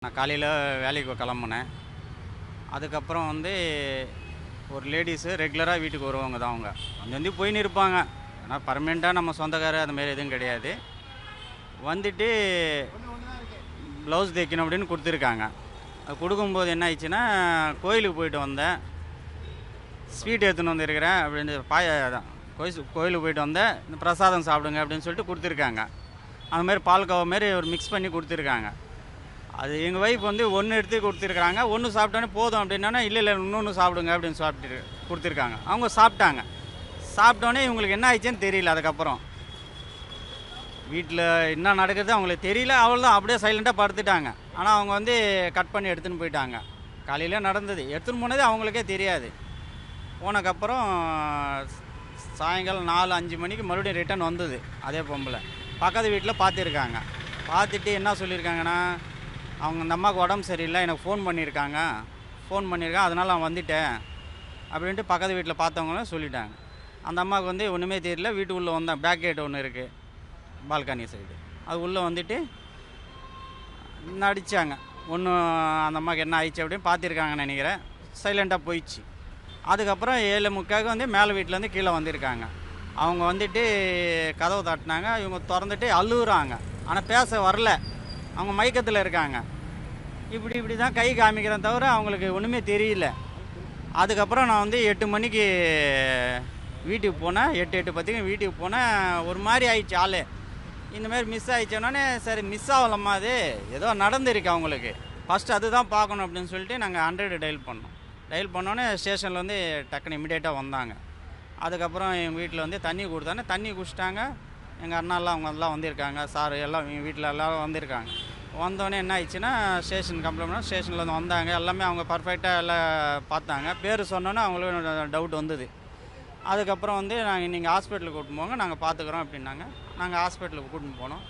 நான் காலையில் வேலைக்கு கிளம்புனேன். அதுக்கப்புறம் ஒரு லேடீஸு ரெகுலராக வீட்டுக்கு வருவாங்க தான் அவங்க. வந்து போயின்னு இருப்பாங்க. ஏன்னா பர்மனெண்ட்டாக நம்ம சொந்தக்காரர் அதுமாரி எதுவும் கிடையாது. வந்துட்டு ப்ளவுஸ் தைக்கணும் அப்படின்னு கொடுத்துருக்காங்க. அது கொடுக்கும்போது என்ன ஆயிடுச்சுன்னா, கோயிலுக்கு போயிட்டு வந்தேன். ஸ்வீட் எடுத்துன்னு வந்துருக்கிறேன் அப்படின்னு கோயிலுக்கு போயிட்டு வந்தேன். இந்த பிரசாதம் சாப்பிடுங்க அப்படின்னு சொல்லிட்டு கொடுத்துருக்காங்க. அதுமாரி பால்கோவா மாரி ஒரு மிக்ஸ் பண்ணி கொடுத்துருக்காங்க. அது எங்கள் ஒய்ஃப் ஒன்று எடுத்து கொடுத்துருக்குறாங்க. ஒன்று சாப்பிட்டோன்னே போதும் அப்படின்னா, இல்லை இன்னொன்று சாப்பிடுங்க அப்படின்னு சாப்பிட்டு கொடுத்துருக்காங்க. அவங்க சாப்பிட்டாங்க. சாப்பிட்டோன்னே இவங்களுக்கு என்ன ஆயிடுச்சுன்னு தெரியல. அதுக்கப்புறம் வீட்டில் என்ன நடக்குது அவங்களுக்கு தெரியல. அவ்வளோதான், அப்படியே சைலண்ட்டாக படுத்துட்டாங்க. ஆனால் அவங்க கட் பண்ணி எடுத்துன்னு போயிட்டாங்க. காலையில் நடந்தது. எடுத்துன்னு போனது அவங்களுக்கே தெரியாது. போனதுக்கப்புறம் சாயங்காலம் 4-5 மணிக்கு மறுபடியும் ரிட்டர்ன் வந்தது. அதே பொம்பளை பக்கத்து வீட்டில் பார்த்துருக்காங்க. பார்த்துட்டு என்ன சொல்லியிருக்காங்கன்னா, அவங்க அந்த அம்மாவுக்கு உடம்பு சரியில்லை, எனக்கு ஃபோன் பண்ணியிருக்காங்க, அதனால் நான் வந்துட்டேன் அப்படின்ட்டு பக்கத்து வீட்டில் பார்த்தவங்களும் சொல்லிட்டாங்க. அந்த அம்மாவுக்கு ஒன்றுமே தெரியல. வீட்டுக்குள்ளே வந்தேன். பேக் கேட் ஒன்று இருக்குது, பால்கனி சைடு. அது உள்ளே வந்துட்டு நடித்தாங்க. ஒன்றும் அந்த அம்மாவுக்கு என்ன ஆயிடுச்சு அப்படின்னு பார்த்துருக்காங்கன்னு நினைக்கிறேன். சைலண்ட்டாக போயிடுச்சு. அதுக்கப்புறம் 7:45 மேலே வீட்டிலேருந்து கீழே வந்திருக்காங்க. அவங்க கதவை தட்டினாங்க. இவங்க திறந்துட்டு அழுகுறாங்க. ஆனால் பேச வரல. அவங்க மயக்கத்தில் இருக்காங்க. இப்படி தான் கை காமிக்கிறேன் தவிர அவங்களுக்கு ஒன்றுமே தெரியல. அதுக்கப்புறம் நான் 8 மணிக்கு வீட்டுக்கு போனேன். 8:10 வீட்டுக்கு போனேன். ஒரு மாதிரி ஆயிடுச்சு ஆள். இந்தமாரி மிஸ் ஆகிடுச்சோன்னே, சரி மிஸ் ஆகலம்மா, அது ஏதோ நடந்திருக்கு அவங்களுக்கு, ஃபஸ்ட்டு அதுதான் பார்க்கணும் அப்படின்னு சொல்லிட்டு நாங்கள் 100 டயல் பண்ணோம். டயல் பண்ணோன்னே ஸ்டேஷனில் டக்குன்னு இமிடியேட்டாக வந்தாங்க. அதுக்கப்புறம் எங்கள் வீட்டில் தண்ணி கொடுத்தாங்க. தண்ணி குடிச்சிட்டாங்க. எங்கள் அண்ணாலாம் அவங்கெல்லாம் வந்திருக்காங்க. சார் எல்லாம் எங்கள் வீட்டில் எல்லோரும் வந்திருக்காங்க. வந்தோடனே என்ன ஆயிடுச்சுன்னா, ஸ்டேஷன் கம்ப்ளைண்ட் பண்ணால் ஸ்டேஷனில் வந்தாங்க. எல்லாமே அவங்க பர்ஃபெக்டாக எல்லாம் பார்த்தாங்க. பேர் சொன்னோன்னே அவங்களுக்கு டவுட் வந்தது. அதுக்கப்புறம் நாங்கள் நீங்கள் ஹாஸ்பிட்டலுக்கு கூட்டின்னு போங்க, நாங்கள் பார்த்துக்குறோம் அப்படின்னாங்க. நாங்கள் ஹாஸ்பிட்டலுக்கு கூட்டின்னு போனோம்.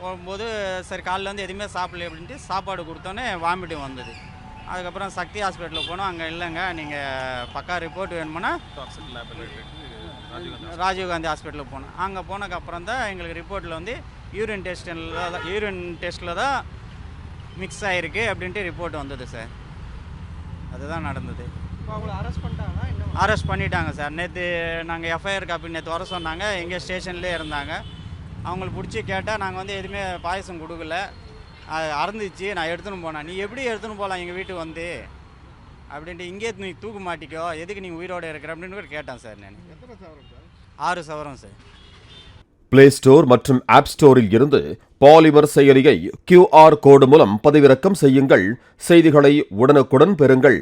போகும்போது சரி காலையில் எதுவுமே சாப்பிடல அப்படின்ட்டு சாப்பாடு கொடுத்தோன்னே வாமிட்டிங் வந்தது. அதுக்கப்புறம் சக்தி ஹாஸ்பிட்டலுக்கு போனோம். அங்கே இல்லைங்க, நீங்கள் பக்கா ரிப்போர்ட் வேணுமுன்னா ராஜீவ்காந்தி ஹாஸ்பிட்டலுக்கு போனோம். அங்கே போனதுக்கப்புறம் தான் எங்களுக்கு ரிப்போர்ட்டில் யூரின் டெஸ்ட்டில் தான் மிக்ஸ் ஆகிருக்கு அப்படின்ட்டு ரிப்போர்ட் வந்தது சார். அதுதான் நடந்தது. அரெஸ்ட் பண்ணிட்டாங்க சார். நேற்று நாங்கள் எஃப்ஐஆர் காப்பி நேற்று வர சொன்னாங்க. எங்கே ஸ்டேஷன்லேயே இருந்தாங்க. அவங்களை பிடிச்சி கேட்டால் நாங்கள் எதுவுமே பாயசம் கொடுக்கல, அறந்துச்சு, நான் எடுத்துன்னு போனேன். நீ எப்படி எடுத்துன்னு போகலாம் எங்கள் வீட்டுக்கு அப்படின்ட்டு, இங்கே நீ தூக்க மாட்டிக்கோ, எதுக்கு நீங்கள் உயிரோடு இருக்கிற அப்படின்னு கூட கேட்டேன் சார். நான் 6 சவரம் சார். பிளே ஸ்டோர் மற்றும் ஆப் ஸ்டோரில் இருந்து பாலிமர் செயலியை QR கோடு மூலம் பதிவிறக்கம் செய்யுங்கள். செய்திகளை உடனுக்குடன் பெறுங்கள்.